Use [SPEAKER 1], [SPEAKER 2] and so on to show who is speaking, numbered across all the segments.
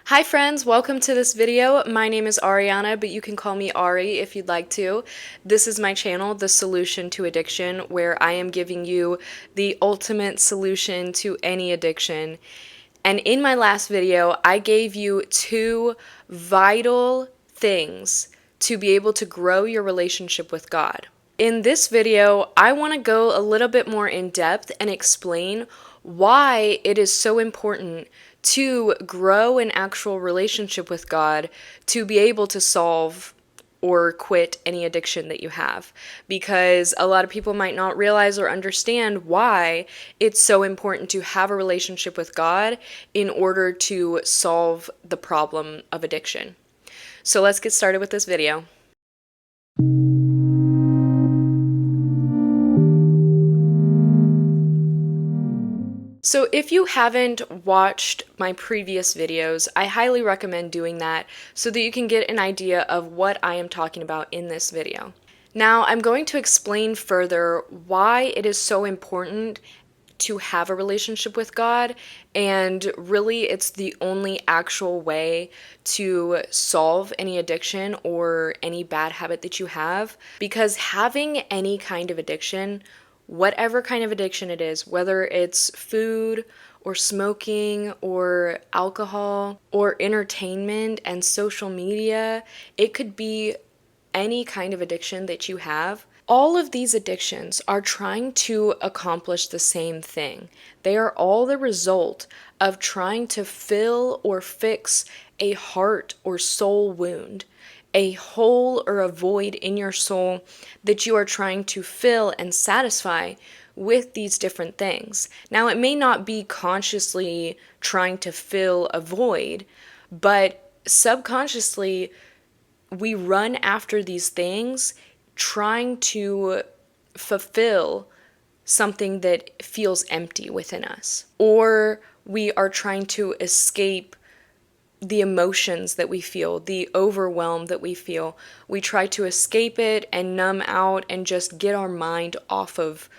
[SPEAKER 1] Hi friends, welcome to this video. My name is Ariana, but you can call me Ari if you'd like to. This is my channel, The Solution to Addiction, where I am giving you the ultimate solution to any addiction. And in my last video, I gave you two vital things to be able to grow your relationship with God. In this video, I want to go a little bit more in depth and explain why it is so important to grow an actual relationship with God to be able to solve or quit any addiction that you have. Because a lot of people might not realize or understand why it's so important to have a relationship with God in order to solve the problem of addiction. So let's get started with this video. So if you haven't watched my previous videos, I highly recommend doing that so that you can get an idea of what I am talking about in this video. Now, I'm going to explain further why it is so important to have a relationship with God, and really it's the only actual way to solve any addiction or any bad habit that you have, because having any kind of addiction, whatever kind of addiction it is, whether it's food or smoking or alcohol or entertainment and social media, it could be any kind of addiction that you have. All of these addictions are trying to accomplish the same thing. They are all the result of trying to fill or fix a heart or soul wound, a hole or a void in your soul that you are trying to fill and satisfy with these different things. Now, it may not be consciously trying to fill a void, but subconsciously, we run after these things trying to fulfill something that feels empty within us. Or we are trying to escape the emotions that we feel, the overwhelm that we feel. We try to escape it and numb out and just get our mind off of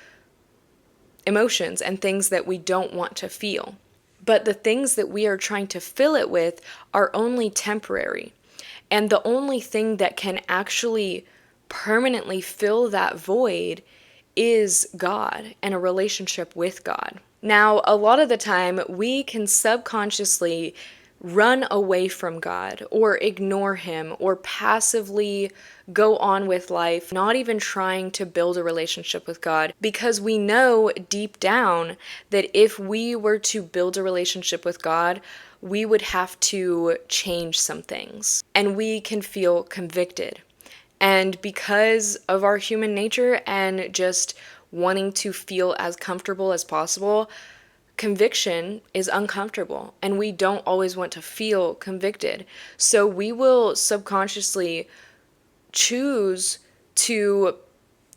[SPEAKER 1] emotions and things that we don't want to feel. But the things that we are trying to fill it with are only temporary. And the only thing that can actually permanently fill that void is God and a relationship with God. Now, a lot of the time, we can subconsciously run away from God or ignore Him or passively go on with life, not even trying to build a relationship with God, because we know deep down that if we were to build a relationship with God, we would have to change some things, and we can feel convicted. And because of our human nature and just wanting to feel as comfortable as possible, conviction is uncomfortable, and we don't always want to feel convicted. So we will subconsciously choose to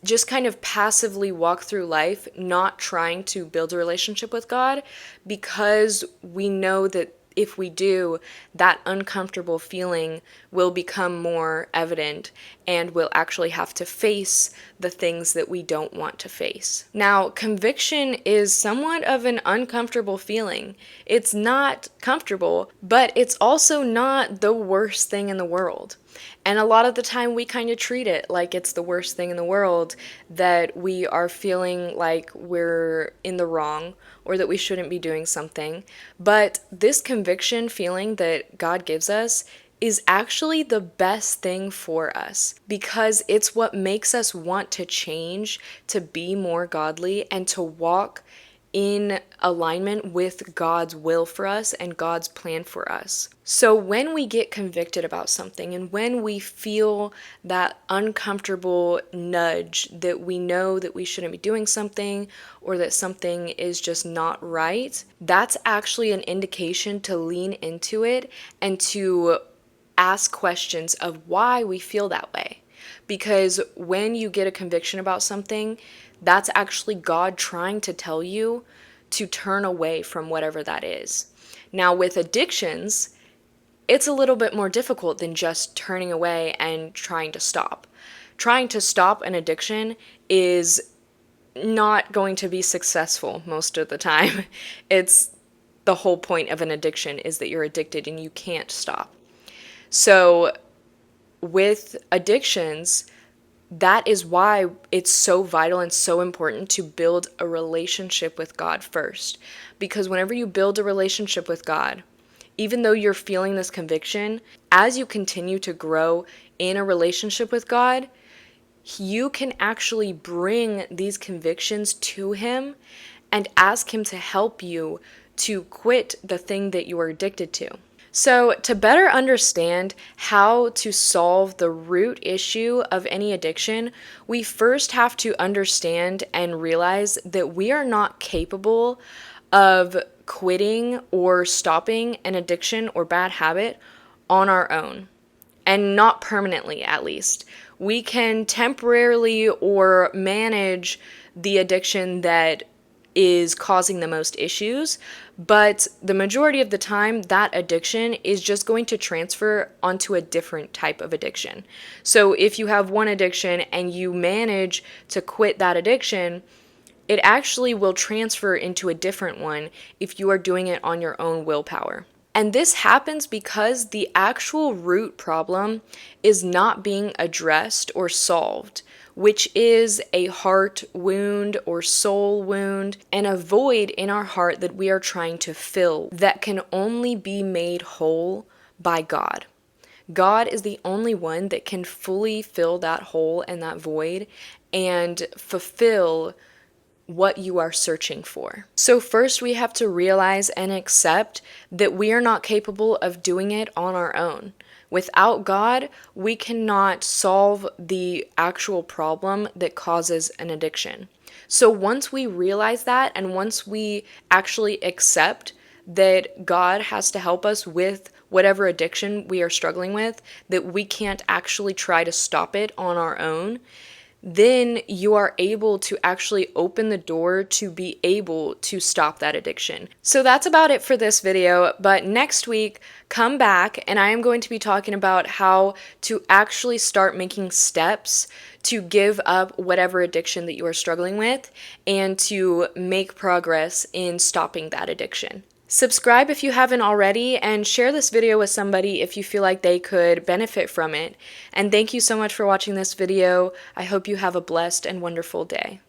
[SPEAKER 1] just kind of passively walk through life, not trying to build a relationship with God, because we know that if we do, that uncomfortable feeling will become more evident and we'll actually have to face the things that we don't want to face. Now, conviction is somewhat of an uncomfortable feeling. It's not comfortable, but it's also not the worst thing in the world. And a lot of the time we kind of treat it like it's the worst thing in the world, that we are feeling like we're in the wrong or that we shouldn't be doing something. But this conviction feeling that God gives us is actually the best thing for us, because it's what makes us want to change, to be more godly, and to walk in alignment with God's will for us and God's plan for us. So when we get convicted about something and when we feel that uncomfortable nudge that we know that we shouldn't be doing something or that something is just not right, that's actually an indication to lean into it and to ask questions of why we feel that way. Because when you get a conviction about something, that's actually God trying to tell you to turn away from whatever that is. Now, with addictions, it's a little bit more difficult than just turning away and trying to stop. Trying to stop an addiction is not going to be successful most of the time. It's the whole point of an addiction is that you're addicted and you can't stop. So with addictions, that is why it's so vital and so important to build a relationship with God first. Because whenever you build a relationship with God, even though you're feeling this conviction, as you continue to grow in a relationship with God, you can actually bring these convictions to Him and ask Him to help you to quit the thing that you are addicted to. So, to better understand how to solve the root issue of any addiction, we first have to understand and realize that we are not capable of quitting or stopping an addiction or bad habit on our own, and not permanently at least. We can temporarily or manage the addiction that is causing the most issues, but the majority of the time that addiction is just going to transfer onto a different type of addiction. So if you have one addiction and you manage to quit that addiction, it actually will transfer into a different one if you are doing it on your own willpower. And this happens because the actual root problem is not being addressed or solved, which is a heart wound or soul wound and a void in our heart that we are trying to fill that can only be made whole by God. God is the only one that can fully fill that hole and that void and fulfill what you are searching for. So first we have to realize and accept that we are not capable of doing it on our own. Without God, we cannot solve the actual problem that causes an addiction. So once we realize that, and once we actually accept that God has to help us with whatever addiction we are struggling with, that we can't actually try to stop it on our own, then you are able to actually open the door to be able to stop that addiction. So that's about it for this video, but next week, come back and I am going to be talking about how to actually start making steps to give up whatever addiction that you are struggling with and to make progress in stopping that addiction. Subscribe if you haven't already, and share this video with somebody if you feel like they could benefit from it. And thank you so much for watching this video. I hope you have a blessed and wonderful day.